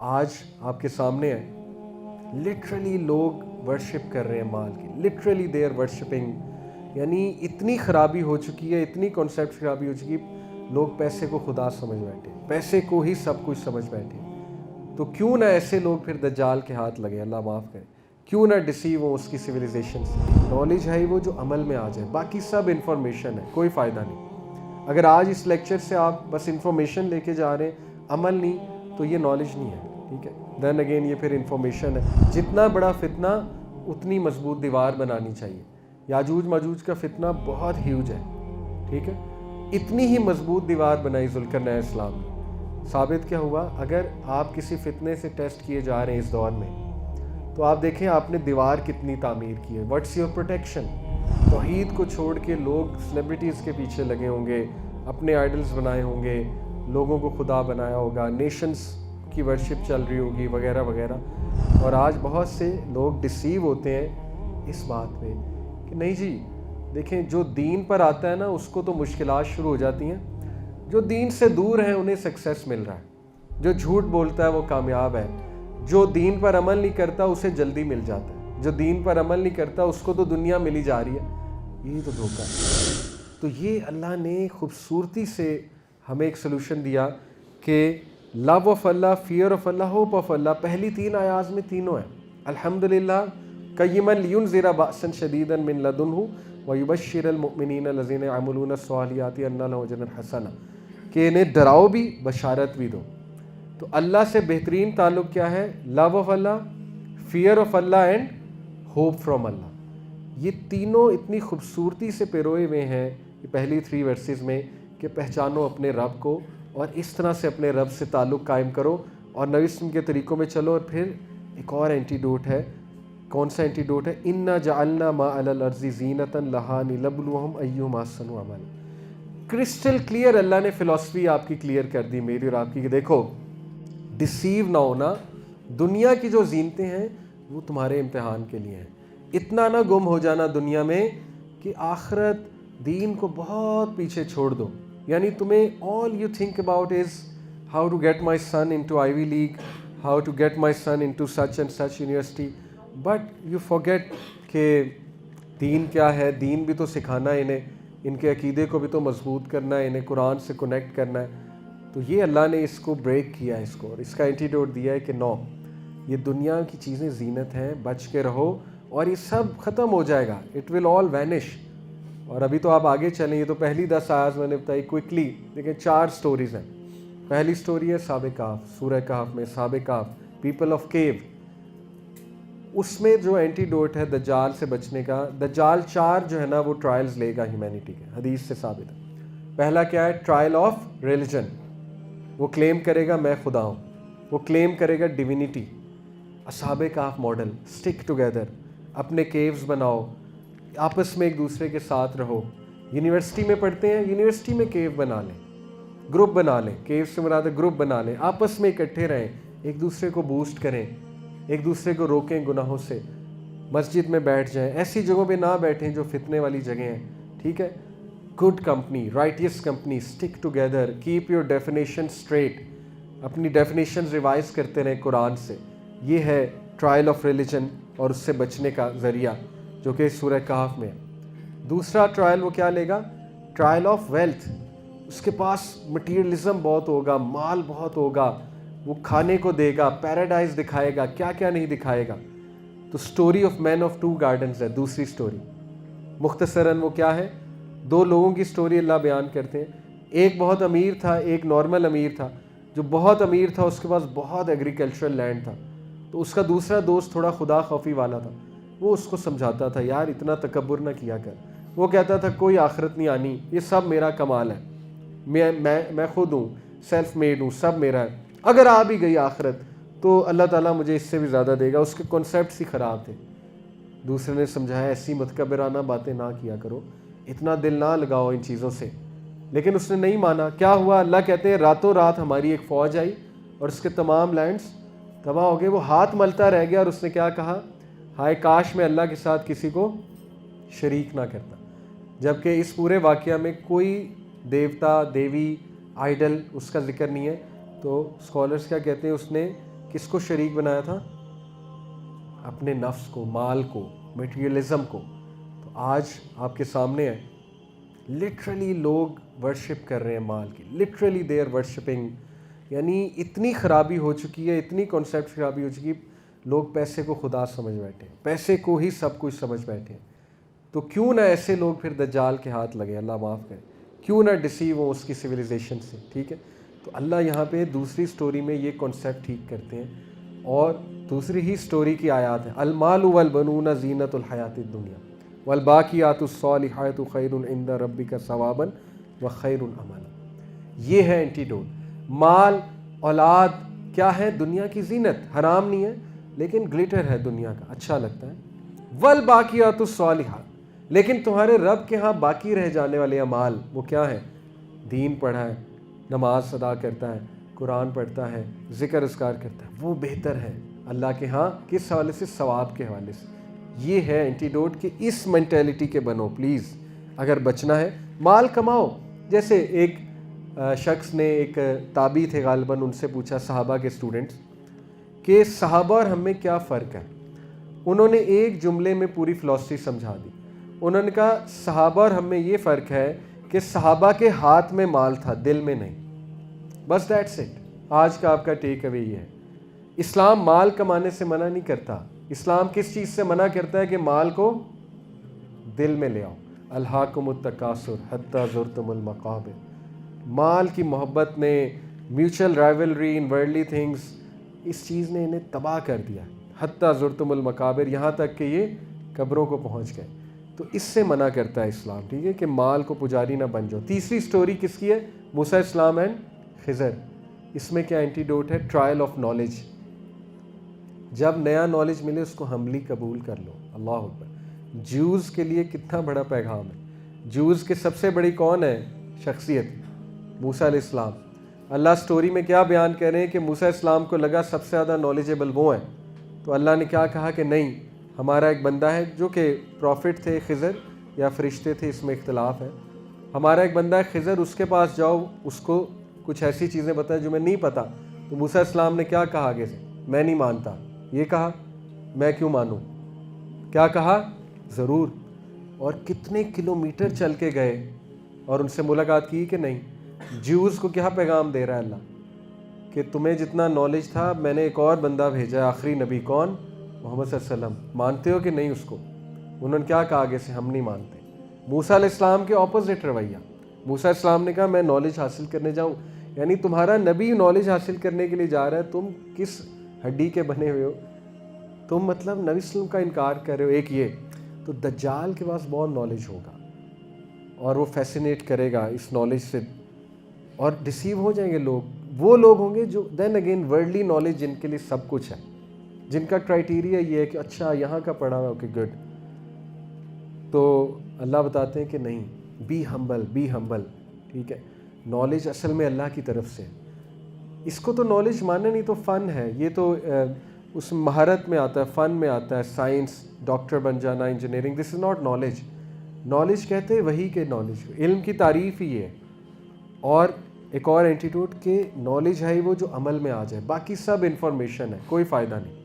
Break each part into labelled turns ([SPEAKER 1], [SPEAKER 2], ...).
[SPEAKER 1] آج آپ کے سامنے ہے لٹرلی لوگ ورشپ کر رہے ہیں مال کی، لٹرلی دے آر ورشپنگ. یعنی اتنی خرابی ہو چکی ہے، اتنی کانسیپٹ خرابی ہو چکی ہے، لوگ پیسے کو خدا سمجھ بیٹھے، پیسے کو ہی سب کچھ سمجھ بیٹھے. تو کیوں نہ ایسے لوگ پھر دجال کے ہاتھ لگے، اللہ معاف کرے، کیوں نہ ڈسیو ہوں اس کی سویلائزیشن سے. نالج ہے وہ جو عمل میں آ جائے، باقی سب انفارمیشن ہے، کوئی فائدہ نہیں. اگر آج اس لیکچر سے آپ بس انفارمیشن لے کے جا رہے ہیں، عمل نہیں، تو یہ نالج نہیں ہے. ٹھیک ہے، دین اگین یہ پھر انفارمیشن ہے. جتنا بڑا فتنہ اتنی مضبوط دیوار بنانی چاہیے. یاجوج ماجوج کا فتنہ بہت ہیوج ہے، ٹھیک ہے، اتنی ہی مضبوط دیوار بنائی ذوالقرنین علیہ السلام نے. ثابت کیا ہوا؟ اگر آپ کسی فتنے سے ٹیسٹ کیے جا رہے ہیں اس دور میں، تو آپ دیکھیں آپ نے دیوار کتنی تعمیر کی ہے. What's your protection? توحید کو چھوڑ کے لوگ سیلیبریٹیز کے پیچھے لگے ہوں گے، اپنے آئیڈلز بنائے ہوں گے، لوگوں کو خدا بنایا ہوگا، نیشنز کی ورشپ چل رہی ہوگی وغیرہ وغیرہ. اور آج بہت سے لوگ ڈسیو ہوتے ہیں اس بات میں کہ نہیں جی دیکھیں، جو دین پر آتا ہے نا اس کو تو مشکلات شروع ہو جاتی ہیں، جو دین سے دور ہیں انہیں سکسیس مل رہا ہے، جو جھوٹ بولتا ہے وہ کامیاب ہے، جو دین پر عمل نہیں کرتا اسے جلدی مل جاتا ہے، جو دین پر عمل نہیں کرتا اس کو تو دنیا ملی جا رہی ہے. یہی تو دھوکہ ہے. تو یہ اللہ نے خوبصورتی سے ہمیں ایک سلوشن دیا کہ لو آف اللہ، فیئر آف اللہ، ہوپ آف اللہ، پہلی 3 آیات میں تینوں ہیں. الحمدللہ قیما لینذر بأسا شدیدا من لدنہ ویبشر المؤمنین الذین یعملون الصالحات ان لہم اجرا حسنا، کہ انہیں ڈراؤ بھی بشارت بھی دو. تو اللہ سے بہترین تعلق کیا ہے؟ لو آف اللہ، فیئر آف اللہ اینڈ ہوپ فرام اللہ. یہ تینوں اتنی خوبصورتی سے پیروئے ہوئے ہیں یہ پہلی 3 ورسز میں کہ پہچانو اپنے رب کو اور اس طرح سے اپنے رب سے تعلق قائم کرو اور نبی وسلم کے طریقوں میں چلو. اور پھر ایک اور اینٹیڈوٹ ہے. کون سا اینٹیڈوٹ ہے؟ انا جعلنا ما علی الارض زینۃ لہا لنبلوہم ایہم احسن عملا. کرسٹل کلیئر اللہ نے فلسفی آپ کی کلیئر کر دی، میری اور آپ کی، کہ دیکھو ڈسیو نہ ہونا، دنیا کی جو زینتیں ہیں وہ تمہارے امتحان کے لیے ہیں. اتنا نہ گم ہو جانا دنیا میں کہ آخرت دین کو بہت پیچھے چھوڑ دو. یعنی تمہیں all you think about is how to get my son into Ivy League, how to get my son into such and such university, but you forget کہ دین کیا ہے. دین بھی تو سکھانا ہے انہیں، ان کے عقیدے کو بھی تو مضبوط کرنا ہے، انہیں قرآن سے کنیکٹ کرنا ہے. تو یہ اللہ نے اس کو بریک کیا ہے، اس کو، اور اس کا اینٹیڈوٹ دیا ہے کہ نو، یہ دنیا کی چیزیں زینت ہیں، بچ کے رہو اور یہ سب ختم ہو جائے گا. It will all vanish. اور ابھی تو آپ آگے چلیں، یہ تو پہلی 10 آیات میں نے بتائی کوئکلی. دیکھیں 4 سٹوریز ہیں. پہلی سٹوری ہے اصحاب کہف، سورہ کہف میں اصحاب کہف، پیپل آف کیو. اس میں جو اینٹیڈوٹ ہے دجال سے بچنے کا، دجال 4 جو ہے نا وہ ٹرائلز لے گا ہیومینٹی کے، حدیث سے ثابت ہے. پہلا کیا ہے؟ Trial of religion. وہ کلیم کرے گا میں خدا ہوں، وہ کلیم کرے گا ڈیوینٹی. اصحاب کہف ماڈل، سٹک ٹوگیدر، اپنے کیوز بناؤ، آپس میں ایک دوسرے کے ساتھ رہو. یونیورسٹی میں پڑھتے ہیں، یونیورسٹی میں کیو بنا لیں، گروپ بنا لیں، کیو سے مراد ہے گروپ بنا لیں، آپس میں اکٹھے رہیں، ایک دوسرے کو بوسٹ کریں، ایک دوسرے کو روکیں گناہوں سے. مسجد میں بیٹھ جائیں، ایسی جگہوں پہ نہ بیٹھیں جو فتنے والی جگہیں ہیں. ٹھیک ہے، good company, righteous company, stick together, keep your definition straight, اپنی ڈیفینیشن ریوائز کرتے رہیں قرآن سے. یہ ہے ٹرائل آف ریلیجن اور اس سے بچنے کا ذریعہ جو کہ سورہ کہف میں ہے. دوسرا ٹرائل وہ کیا لے گا؟ Trial of wealth. اس کے پاس مٹیریلزم بہت ہوگا، مال بہت ہوگا، وہ کھانے کو دے گا، پیراڈائز دکھائے گا، کیا کیا نہیں دکھائے گا. تو story of man of 2 gardens ہے دوسری سٹوری. مختصراً وہ کیا ہے؟ 2 لوگوں کی سٹوری اللہ بیان کرتے ہیں. ایک بہت امیر تھا، ایک نارمل امیر تھا. جو بہت امیر تھا اس کے پاس بہت ایگریکلچرل لینڈ تھا. تو اس کا دوسرا دوست تھوڑا خدا خوفی والا تھا. وہ اس کو سمجھاتا تھا یار اتنا تکبر نہ کیا کر. وہ کہتا تھا کوئی آخرت نہیں آنی، یہ سب میرا کمال ہے، میں خود ہوں، سیلف میڈ ہوں، سب میرا ہے. اگر آ بھی گئی آخرت تو اللہ تعالیٰ مجھے اس سے بھی زیادہ دے گا. اس کے کنسیپٹس ہی خراب تھے. دوسرے نے سمجھایا ایسی متکبرانہ باتیں نہ کیا کرو، اتنا دل نہ لگاؤ ان چیزوں سے. لیکن اس نے نہیں مانا. کیا ہوا؟ اللہ کہتے ہیں راتوں رات ہماری ایک فوج آئی اور اس کے تمام لینڈز تباہ ہو گئے. وہ ہاتھ ملتا رہ گیا اور اس نے کیا کہا؟ ہائے کاش میں اللہ کے ساتھ کسی کو شریک نہ کرتا. جبکہ اس پورے واقعہ میں کوئی دیوتا، دیوی، آئیڈل اس کا ذکر نہیں ہے. تو اسکالرس کیا کہتے ہیں؟ اس نے کس کو شریک بنایا تھا؟ اپنے نفس کو، مال کو، میٹیریلزم کو. تو آج آپ کے سامنے ہے لٹرلی لوگ ورشپ کر رہے ہیں مال کی، لٹرلی دے آر ورشپنگ. یعنی اتنی خرابی ہو چکی ہے، اتنی کانسیپٹ خرابی ہو چکی ہے، لوگ پیسے کو خدا سمجھ بیٹھے ہیں، پیسے کو ہی سب کچھ سمجھ بیٹھے ہیں. تو کیوں نہ ایسے لوگ پھر دجال کے ہاتھ لگے، اللہ معاف کرے، کیوں نہ ڈسیو ہوں اس کی سویلائزیشن سے. ٹھیک ہے، تو اللہ یہاں پہ دوسری سٹوری میں یہ کانسیپٹ ٹھیک کرتے ہیں. اور دوسری ہی سٹوری کی آیات ہیں، المال والبنون زینت الحیات الدنیا والباقیات الصالحات خیر عند ربک ثوابا وخیر املا. یہ ہے اینٹیڈوٹ. مال، اولاد کیا ہے؟ دنیا کی زینت، حرام نہیں ہے لیکن گلیٹر ہے دنیا کا، اچھا لگتا ہے. والباقیات الصالحات، لیکن تمہارے رب کے ہاں باقی رہ جانے والے اعمال وہ کیا ہیں؟ دین پڑھا ہے، نماز ادا کرتا ہے، قرآن پڑھتا ہے، ذکر اذکار کرتا ہے، وہ بہتر ہے اللہ کے ہاں. کس حوالے سے؟ ثواب کے حوالے سے. یہ ہے اینٹیڈوٹ کہ اس مینٹیلٹی کے بنو پلیز. اگر بچنا ہے مال کماؤ. جیسے ایک شخص نے، ایک تابعی تھے غالباً، ان سے پوچھا صحابہ کے اسٹوڈنٹس کہ صحابہ اور ہم میں کیا فرق ہے. انہوں نے ایک جملے میں پوری فلسفی سمجھا دی. انہوں نے کہا صحابہ اور ہم میں یہ فرق ہے کہ صحابہ کے ہاتھ میں مال تھا، دل میں نہیں. بس دیٹس اٹ. آج کا آپ کا ٹیک اوے یہ ہے. اسلام مال کمانے سے منع نہیں کرتا. اسلام کس چیز سے منع کرتا ہے؟ کہ مال کو دل میں لے آؤ. الہاکم التکاثر حتی زرتم المقابر. مال کی محبت نے، میوچل رائیولری ان ورلڈلی تھنگس، اس چیز نے انہیں تباہ کر دیا. حتی زرتم المقابر، یہاں تک کہ یہ قبروں کو پہنچ گئے. تو اس سے منع کرتا ہے اسلام. ٹھیک ہے، کہ مال کو پجاری نہ بن جاؤ. تیسری سٹوری کس کی ہے؟ موسیٰ السلام اینڈ خضر. اس میں کیا اینٹیڈوٹ ہے؟ Trial of knowledge. جب نیا نالج ملے اس کو ہمبلی قبول کر لو. اللہ اکبر. جوز کے لیے کتنا بڑا پیغام ہے. جوز کے سب سے بڑی کون ہے شخصیت؟ موسیٰ علیہ السلام. اللہ سٹوری میں کیا بیان کر رہے ہیں کہ موسیٰ علیہ السلام کو لگا سب سے زیادہ نالجیبل وہ ہیں. تو اللہ نے کیا کہا کہ نہیں، ہمارا ایک بندہ ہے جو کہ پروفٹ تھے، خضر یا فرشتے تھے، اس میں اختلاف ہے. ہمارا ایک بندہ ہے خضر، اس کے پاس جاؤ، اس کو کچھ ایسی چیزیں بتائیں جو میں نہیں پتا. تو موسیٰ علیہ السلام نے کیا کہا آگے سے؟ میں نہیں مانتا. یہ کہا میں کیوں مانوں؟ کیا کہا؟ ضرور. اور کتنے کلومیٹر چل کے گئے اور ان سے ملاقات کی کہ نہیں. جیوز کو کیا پیغام دے رہا ہے اللہ؟ کہ تمہیں جتنا نالج تھا، میں نے ایک اور بندہ بھیجا، آخری نبی. کون؟ محمد صلی اللہ علیہ وسلم. مانتے ہو کہ نہیں اس کو؟ انہوں نے کیا کہا آگے سے؟ ہم نہیں مانتے. موسیٰ علیہ السلام کے اپوزٹ رویہ. موسیٰ علیہ السلام نے کہا میں نالج حاصل کرنے جاؤں. یعنی تمہارا نبی نالج حاصل کرنے کے لیے جا رہا ہے، تم کس ہڈی کے بنے ہوئے ہو؟ تم مطلب نبی صلی اللہ علیہ وسلم کا انکار کر رہے ہو. ایک یہ. تو دجال کے پاس بہت نالج ہوگا اور وہ فیسینیٹ کرے گا اس نالج سے، اور ڈسیو ہو جائیں گے لوگ. وہ لوگ ہوں گے جو دین اگین ورلڈلی نالج، جن کے لیے سب کچھ ہے، جن کا کرائٹیریا یہ ہے کہ اچھا یہاں کا پڑھا ہوا، اوکے گڈ. تو اللہ بتاتے ہیں کہ نہیں، بی ہمبل، بی ہمبل. ٹھیک ہے، نالج اصل میں اللہ کی طرف سے. اس کو تو نالج ماننا نہیں، تو فن ہے. یہ تو اس مہارت میں آتا ہے، فن میں آتا ہے. سائنس، ڈاکٹر بن جانا، engineering, this is not knowledge. Knowledge کہتے ہیں وہی کے نالج، علم کی تعریف ہی ہے. اور ایک اور اینٹیٹیوٹ کہ نالج ہے وہ جو عمل میں آ جائے، باقی سب انفارمیشن ہے، کوئی فائدہ نہیں.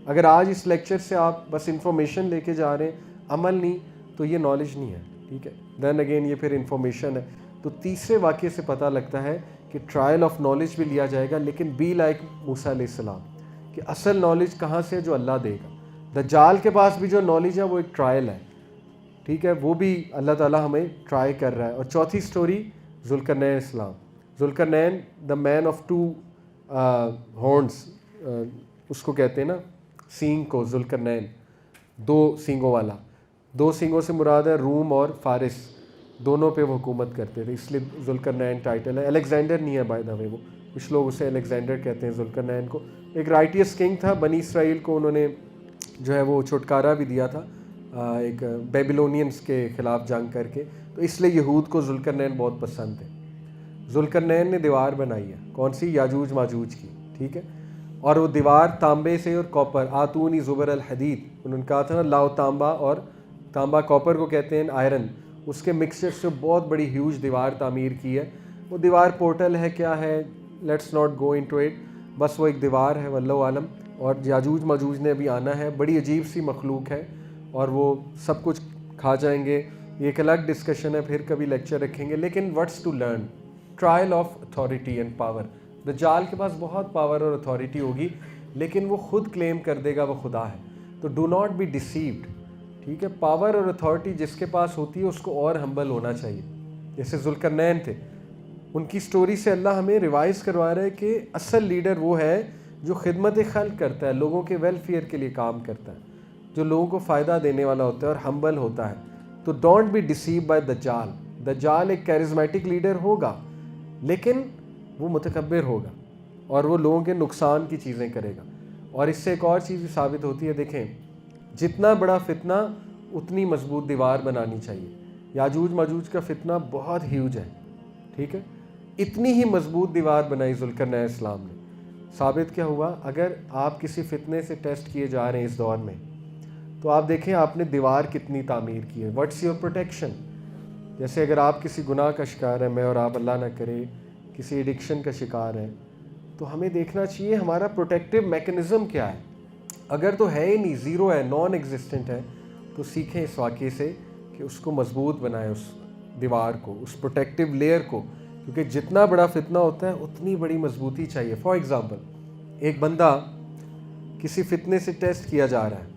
[SPEAKER 1] اگر آج اس لیکچر سے آپ بس انفارمیشن لے کے جا رہے ہیں، عمل نہیں، تو یہ نالج نہیں ہے. ٹھیک ہے، دین اگین یہ پھر انفارمیشن ہے. تو تیسرے واقعے سے پتہ لگتا ہے کہ ٹرائل آف نالج بھی لیا جائے گا، لیکن بی لائک موسیٰ علیہ السلام، کہ اصل نالج کہاں سے ہے؟ جو اللہ دے گا. دجال کے پاس بھی جو نالج ہے وہ ایک ٹرائل ہے. ٹھیک ہے، وہ بھی اللہ تعالیٰ ہمیں ٹرائی کر رہا ہے. اور چوتھی سٹوری ذوالقرنین السلام. ذوالقرنین دا مین آف ٹو ہارنس، اس کو کہتے ہیں نا سینگ کو. ذوالقرنین دو سینگوں والا. دو سینگوں سے مراد ہے روم اور فارس، دونوں پہ وہ حکومت کرتے تھے، اس لیے ذوالقرنین ٹائٹل ہے. الیگزینڈر نہیں ہے بائی دا وے، وہ کچھ لوگ اسے الیگزینڈر کہتے ہیں ذوالقرنین کو. ایک رائٹیس کنگ تھا، بنی اسرائیل کو انہوں نے جو ہے وہ چھٹکارا بھی دیا تھا ایک بیبلونینز کے خلاف جنگ کر کے. تو اس لیے یہود کو ذوالقرنین بہت پسند ہے. ذوالقرنین نے دیوار بنائی ہے، کون سی؟ یاجوج ماجوج کی. ٹھیک ہے، اور وہ دیوار تانبے سے اور کاپر، آتونی زبر الحدید، انہوں نے کہا تھا نا لاؤ تانبا، اور تانبا کاپر کو کہتے ہیں آئرن، اس کے مکسچر سے بہت بڑی ہیوج دیوار تعمیر کی ہے. وہ دیوار پورٹل ہے، کیا ہے، let's not go into it. بس وہ ایک دیوار ہے واللہ عالم. اور یاجوج ماجوج نے ابھی آنا ہے, بڑی عجیب سی مخلوق ہے اور وہ سب کچھ کھا جائیں گے. یہ ایک الگ ڈسکشن ہے, پھر کبھی لیکچر رکھیں گے. لیکن what's to learn, trial of authority and power. Dajjal کے پاس بہت پاور اور اتھارٹی ہوگی, لیکن وہ خود کلیم کر دے گا وہ خدا ہے. تو ڈو ناٹ بی ڈیسیوڈ, ٹھیک ہے. پاور اور اتھارٹی جس کے پاس ہوتی ہے اس کو اور ہمبل ہونا چاہیے. جیسے ذوالقرنین تھے, ان کی سٹوری سے اللہ ہمیں ریوائز کروا رہا ہے کہ اصل لیڈر وہ ہے جو خدمت خلق کرتا ہے, لوگوں کے ویلفیئر کے لیے کام کرتا ہے, جو لوگوں کو فائدہ دینے والا ہوتا ہے اور ہمبل ہوتا ہے. تو ڈونٹ بی ڈیسیو بائی دجال. دجال ایک کیرزمیٹک لیڈر ہوگا, لیکن وہ متکبر ہوگا اور وہ لوگوں کے نقصان کی چیزیں کرے گا. اور اس سے ایک اور چیز بھی ثابت ہوتی ہے, دیکھیں جتنا بڑا فتنہ اتنی مضبوط دیوار بنانی چاہیے. یاجوج ماجوج کا فتنہ بہت ہیوج ہے, ٹھیک ہے. اتنی ہی مضبوط دیوار بنائی ذوالقرنین اسلام نے. ثابت کیا ہوا, اگر آپ کسی فتنے سے ٹیسٹ کیے جا رہے ہیں اس دور میں, تو آپ دیکھیں آپ نے دیوار کتنی تعمیر کی ہے. What's your protection. جیسے اگر آپ کسی گناہ کا شکار ہیں, میں اور آپ اللہ نہ کرے کسی ایڈکشن کا شکار ہیں, تو ہمیں دیکھنا چاہیے ہمارا پروٹیکٹیو میکنزم کیا ہے. اگر تو ہے ہی نہیں, زیرو ہے, نان ایگزسٹنٹ ہے, تو سیکھیں اس واقعے سے کہ اس کو مضبوط بنائیں, اس دیوار کو, اس پروٹیکٹیو لیئر کو, کیونکہ جتنا بڑا فتنہ ہوتا ہے اتنی بڑی مضبوطی چاہیے. فار ایگزامپل, ایک بندہ کسی فتنے سے ٹیسٹ کیا جا رہا ہے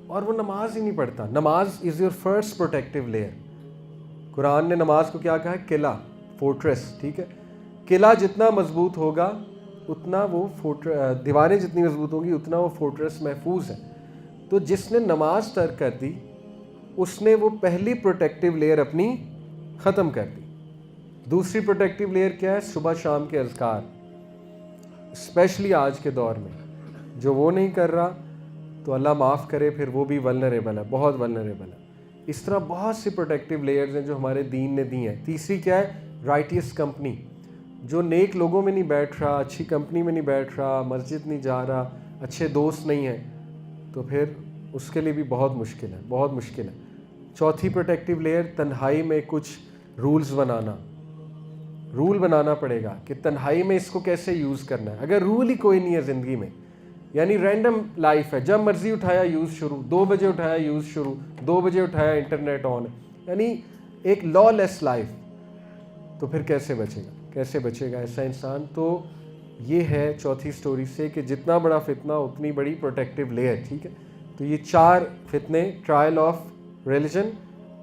[SPEAKER 1] اور وہ نماز ہی نہیں پڑھتا. نماز is your first protective layer. قرآن نے نماز کو کیا کہا ہے, قلعہ, فورٹریس, ٹھیک ہے. قلعہ جتنا مضبوط ہوگا اتنا وہ دیواریں جتنی مضبوط ہوں گی اتنا وہ فورٹریس محفوظ ہے. تو جس نے نماز ترک کر دی اس نے وہ پہلی پروٹیکٹیو لیئر اپنی ختم کر دی. دوسری پروٹیکٹیو لیئر کیا ہے, صبح شام کے اذکار. اسپیشلی آج کے دور میں جو وہ نہیں کر رہا تو اللہ معاف کرے, پھر وہ بھی ولنریبل ہے, بہت ولنریبل ہے. اس طرح بہت سی پروٹیکٹیو لیئرز ہیں جو ہمارے دین نے دی ہیں. تیسری کیا ہے, رائٹیس کمپنی. جو نیک لوگوں میں نہیں بیٹھ رہا, اچھی کمپنی میں نہیں بیٹھ رہا, مسجد نہیں جا رہا, اچھے دوست نہیں ہیں, تو پھر اس کے لیے بھی بہت مشکل ہے, بہت مشکل ہے. چوتھی پروٹیکٹیو لیئر, تنہائی میں کچھ رولز بنانا. رول بنانا پڑے گا کہ تنہائی میں اس کو کیسے یوز کرنا ہے. اگر رول ہی کوئی نہیں ہے زندگی میں, یعنی رینڈم لائف ہے, جب مرضی اٹھایا یوز شروع, 2 بجے اٹھایا یوز شروع, 2 بجے اٹھایا انٹرنیٹ آن, یعنی ایک لا لیس لائف, تو پھر کیسے بچے گا, کیسے بچے گا ایسا انسان. تو یہ ہے چوتھی سٹوری سے کہ جتنا بڑا فتنہ اتنی بڑی پروٹیکٹیو لیئر, ٹھیک ہے. تو یہ 4 فتنے, trial of religion,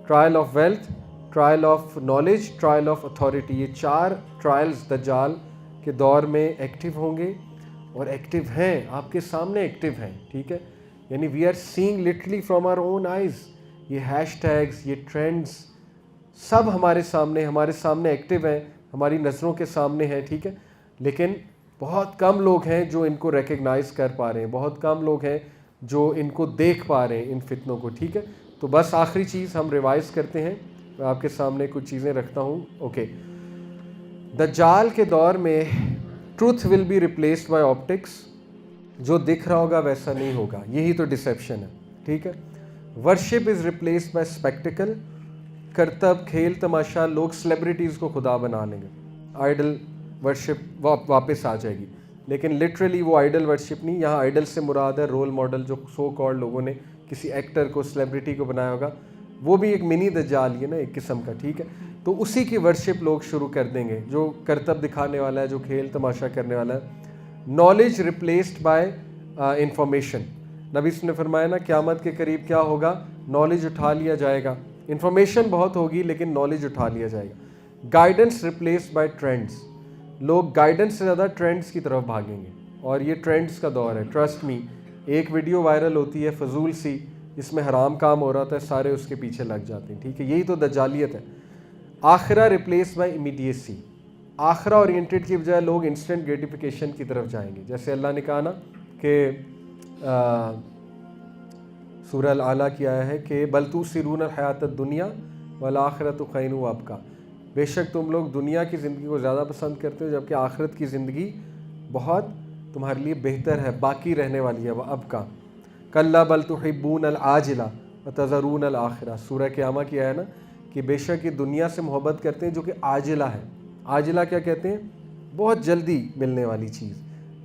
[SPEAKER 1] trial of wealth, trial of knowledge, trial of authority, یہ 4 ٹرائلز دجال کے دور میں ایکٹیو ہوں گے, اور ایکٹیو ہیں, آپ کے سامنے ایکٹیو ہیں, ٹھیک ہے. یعنی we are seeing literally from our own eyes. یہ ہیش ٹیگز, یہ ٹرینڈز سب ہمارے سامنے ایکٹیو ہیں, ہماری نظروں کے سامنے ہیں, ٹھیک ہے. لیکن بہت کم لوگ ہیں جو ان کو ریکگنائز کر پا رہے ہیں, بہت کم لوگ ہیں جو ان کو دیکھ پا رہے ہیں, ان فتنوں کو, ٹھیک ہے. تو بس آخری چیز ہم ریوائز کرتے ہیں, میں آپ کے سامنے کچھ چیزیں رکھتا ہوں. اوکے, دجال کے دور میں truth will be replaced by optics. جو دکھ رہا ہوگا ویسا نہیں ہوگا, یہی تو ڈسیپشن ہے, ٹھیک ہے. Worship is replaced by spectacle. کرتب, کھیل تماشا, لوگ سیلیبریٹیز کو خدا بنا لیں گے, آئیڈل ورشپ واپس آ جائے گی. لیکن لٹرلی وہ آئیڈل ورشپ نہیں, یہاں آئیڈل سے مراد ہے رول ماڈل, جو سو کالڈ لوگوں نے کسی ایکٹر کو, سیلیبریٹی کو بنایا ہوگا, وہ بھی ایک منی دجال ہی ہے نا, ایک قسم کا, ٹھیک ہے. تو اسی کی ورشپ لوگ شروع کر دیں گے, جو کرتب دکھانے والا ہے, جو کھیل تماشا کرنے والا ہے. Knowledge replaced by information. نبی نے فرمایا نا, قیامت کے قریب کیا ہوگا, نالج اٹھا لیا جائے گا. انفارمیشن بہت ہوگی لیکن نالج اٹھا لیا جائے گا. Guidance replaced by trends. لوگ گائیڈنس سے زیادہ ٹرینڈس کی طرف بھاگیں گے, اور یہ ٹرینڈس کا دور ہے. ٹرسٹ می, ایک ویڈیو وائرل ہوتی ہے فضول سی, جس میں حرام کام ہو رہا تھا, سارے اس کے پیچھے لگ جاتے ہیں, ٹھیک ہے. یہی تو دجالیت ہے. آخرہ ریپلیس بائی امیڈیسی. آخرہ اورینٹیڈ کی بجائے لوگ انسٹنٹ گریٹیفیکیشن کی طرف جائیں گے. جیسے اللہ نے کہا نا کہ سورہ الاعلیٰ کی آیا ہے کہ بل تؤثرون الحیات الدنیا والآخرۃ خیر وابقیٰ. بے شک تم لوگ دنیا کی زندگی کو زیادہ پسند کرتے ہو, جبکہ آخرت کی زندگی بہت تمہارے لیے بہتر ہے, باقی رہنے والی ہے, وہ ابقیٰ. کلا بل تحبون العاجلہ وتذرون الآخرہ. سورہ قیامہ کی آیا نا کہ بے شک یہ دنیا سے محبت کرتے ہیں جو کہ عاجلہ ہے. عاجلہ کیا کہتے ہیں, بہت جلدی ملنے والی چیز.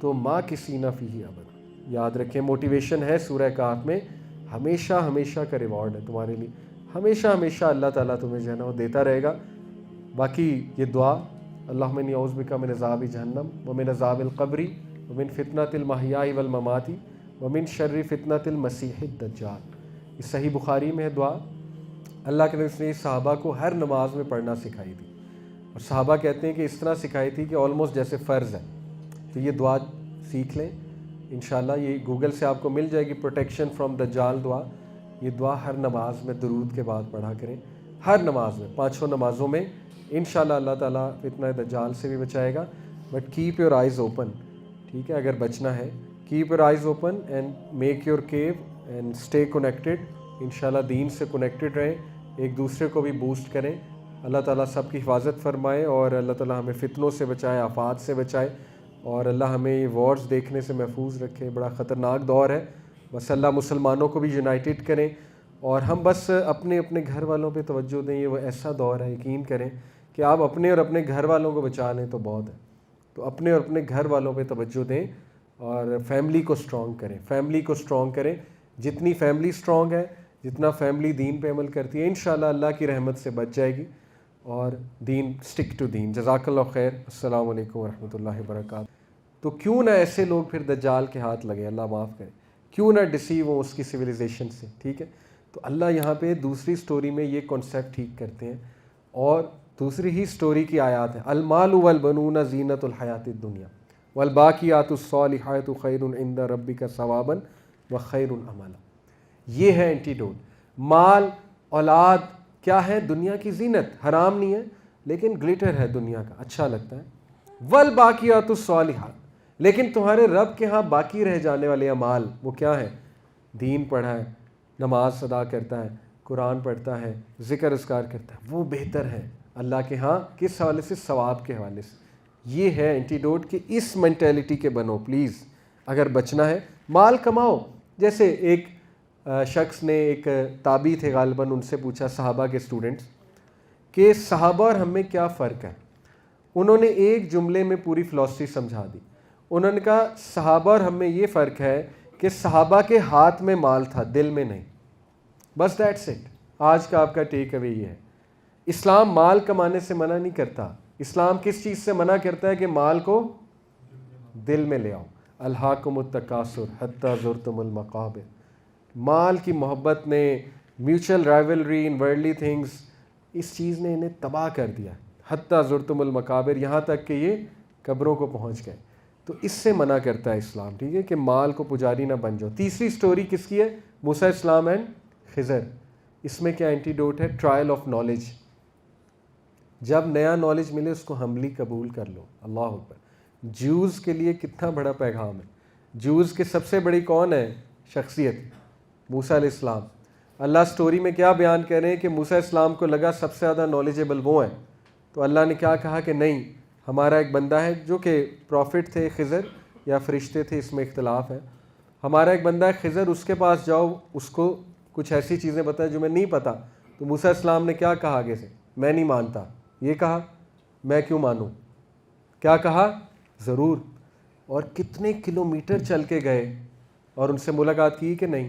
[SPEAKER 1] تو ماں کسی نہ فی ابدا. یاد رکھیں موٹیویشن ہے سورہ کہف میں, ہمیشہ ہمیشہ کا ریوارڈ ہے تمہارے لیے, ہمیشہ ہمیشہ اللہ تعالیٰ تمہیں جو ہے نا وہ دیتا رہے گا. باقی یہ دعا, اللہم انی اعوذ بک من عذاب جہنم ومن عذاب القبر ومن فتنۃ المحیاء والممات ومن شر فتنۃ المسیح الدجال, یہ صحیح بخاری میں ہے دعا. اللہ کے نبی نے صحابہ کو ہر نماز میں پڑھنا سکھائی تھی, اور صحابہ کہتے ہیں کہ اس طرح سکھائی تھی کہ آلموسٹ جیسے فرض ہے. تو یہ دعا سیکھ لیں انشاءاللہ, یہ گوگل سے آپ کو مل جائے گی, پروٹیکشن فرام دجال دعا. یہ دعا ہر نماز میں درود کے بعد پڑھا کریں, ہر نماز میں, 5 نمازوں میں. انشاءاللہ اللہ تعالیٰ فتنہ دجال سے بھی بچائے گا. But keep your eyes open, ٹھیک ہے, اگر بچنا ہے keep your eyes open and make your queue and stay connected. انشاءاللہ دین سے کنیکٹڈ رہیں, ایک دوسرے کو بھی بوسٹ کریں. اللہ تعالیٰ سب کی حفاظت فرمائے, اور اللہ تعالیٰ ہمیں فتنوں سے بچائے, آفات سے بچائے, اور اللہ ہمیں یہ وارز دیکھنے سے محفوظ رکھے. بڑا خطرناک دور ہے. بس اللہ مسلمانوں کو بھی یونائٹڈ کریں, اور ہم بس اپنے اپنے گھر والوں پہ توجہ دیں. یہ وہ ایسا دور ہے, یقین کریں کہ آپ اپنے اور اپنے گھر والوں کو بچا لیں تو بہت ہے. تو اپنے اور اپنے گھر والوں پہ توجہ دیں, اور فیملی کو اسٹرانگ کریں, فیملی کو اسٹرانگ کریں. جتنی فیملی اسٹرانگ ہے, جتنا فیملی دین پہ عمل کرتی ہے, انشاءاللہ اللہ کی رحمت سے بچ جائے گی, اور دین اسٹک ٹو دین. جزاک اللہ خیر. السلام علیکم ورحمۃ اللہ وبرکاتہ. تو کیوں نہ ایسے لوگ پھر دجال کے ہاتھ لگے, اللہ معاف کرے, کیوں نہ ڈسیو ہوں اس کی سویلائزیشن سے, ٹھیک ہے. تو اللہ یہاں پہ دوسری سٹوری میں یہ کنسیپٹ ٹھیک کرتے ہیں, اور دوسری ہی سٹوری کی آیات ہیں. المال والبنون زینت الحیات الدنیا والباقیات الصالحات خیر عند ربک ثوابا وخیر املا. یہ ہے اینٹیڈوٹ. مال اولاد کیا ہے؟ دنیا کی زینت, حرام نہیں ہے لیکن گلیٹر ہے دنیا کا, اچھا لگتا ہے. والباقیات الصالحات, لیکن تمہارے رب کے ہاں باقی رہ جانے والے اعمال وہ کیا ہیں؟ دین پڑھا ہے, نماز ادا کرتا ہے, قرآن پڑھتا ہے, ذکر اذکار کرتا ہے, وہ بہتر ہے اللہ کے ہاں. کس حوالے سے؟ ثواب کے حوالے سے. یہ ہے اینٹیڈوٹ کہ اس مینٹیلٹی کے بنو پلیز. اگر بچنا ہے مال کماؤ. جیسے ایک شخص نے, ایک تابعی تھے غالباً, ان سے پوچھا صحابہ کے اسٹوڈنٹس کہ صحابہ اور ہم میں کیا فرق ہے. انہوں نے ایک جملے میں پوری فلسفی سمجھا دی. انہوں نے کہا صحابہ اور ہم میں یہ فرق ہے کہ صحابہ کے ہاتھ میں مال تھا, دل میں نہیں. بس دیٹس اٹ. آج کا آپ کا ٹیک اوے یہ ہے. اسلام مال کمانے سے منع نہیں کرتا. اسلام کس چیز سے منع کرتا ہے؟ کہ مال کو دل میں لے آؤ. الہاکم التکاثر حتی زرتم المقابر. مال کی محبت نے, میوچل رائیولری ان ورلڈلی تھنگس, اس چیز نے انہیں تباہ کر دیا. حتی زرتم المقابر, یہاں تک کہ یہ قبروں کو پہنچ گئے. تو اس سے منع کرتا ہے اسلام, ٹھیک ہے, کہ مال کو پجاری نہ بن جاؤ. تیسری سٹوری کس کی ہے؟ موسیٰ السلام اینڈ خضر. اس میں کیا اینٹیڈوٹ ہے؟ Trial of knowledge. جب نیا نالج ملے اس کو ہمبلی قبول کر لو. اللہ اکبر. جوز کے لیے کتنا بڑا پیغام ہے. جوز کے سب سے بڑی کون ہے شخصیت؟ موسیٰ علیہ السلام. اللہ سٹوری میں کیا بیان کر رہے ہیں کہ موسیٰ السلام کو لگا سب سے زیادہ نالجیبل وہ ہیں. تو اللہ نے کیا کہا کہ نہیں, ہمارا ایک بندہ ہے جو کہ پروفٹ تھے, خضر یا فرشتے تھے, اس میں اختلاف ہے. ہمارا ایک بندہ ہے خضر, اس کے پاس جاؤ, اس کو کچھ ایسی چیزیں بتائیں جو میں نہیں پتا. تو موسیٰ السلام نے کیا کہا آگے سے؟ میں نہیں مانتا. یہ کہا, میں کیوں مانوں؟ کیا کہا؟ ضرور. اور کتنے کلومیٹر چل کے گئے اور ان سے ملاقات کی کہ نہیں.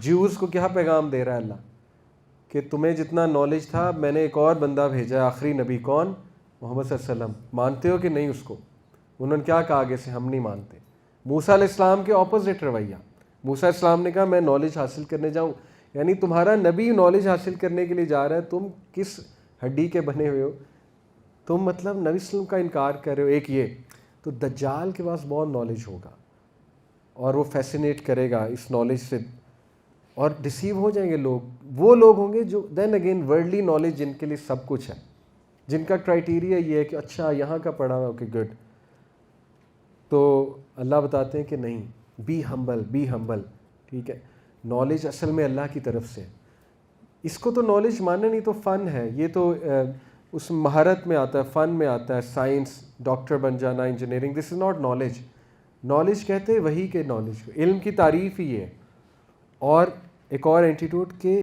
[SPEAKER 1] جیوز کو کیا پیغام دے رہا ہے اللہ کہ تمہیں جتنا نالج تھا, میں نے ایک اور بندہ بھیجا ہے, آخری نبی. کون؟ محمد صلی اللہ علیہ وسلم. مانتے ہو کہ نہیں اس کو؟ انہوں نے کیا کہا آگے سے؟ ہم نہیں مانتے. موسیٰ علیہ السلام کے اپوزٹ رویہ. موسیٰ علیہ السلام نے کہا میں نالج حاصل کرنے جاؤں. یعنی تمہارا نبی نالج حاصل کرنے کے لیے جا رہا ہے, تم کس ہڈی کے بنے ہوئے ہو؟ تم مطلب نبی صلی اللہ علیہ وسلم کا انکار کر رہے ہو. ایک یہ. تو دجال کے پاس بہت نالج ہوگا اور وہ فیسینیٹ کرے گا اس نالج سے, اور ڈسیو ہو جائیں گے لوگ. وہ لوگ ہوں گے جو دین اگین ورلڈلی نالج جن کے لیے سب کچھ ہے, جن کا کرائٹیریا یہ ہے کہ اچھا یہاں کا پڑھا ہوا, اوکے گڈ. تو اللہ بتاتے ہیں کہ نہیں, بی ہمبل, بی ہمبل, ٹھیک ہے. نالج اصل میں اللہ کی طرف سے. اس کو تو نالج ماننا نہیں, تو فن ہے یہ, تو اس مہارت میں آتا ہے, فن میں آتا ہے, سائنس, ڈاکٹر بن جانا, engineering. This is not knowledge. Knowledge کہتے ہیں وہی کے نالج کو, علم کی تعریف ہی ہے. اور ایک اور اینٹیٹیوڈ کہ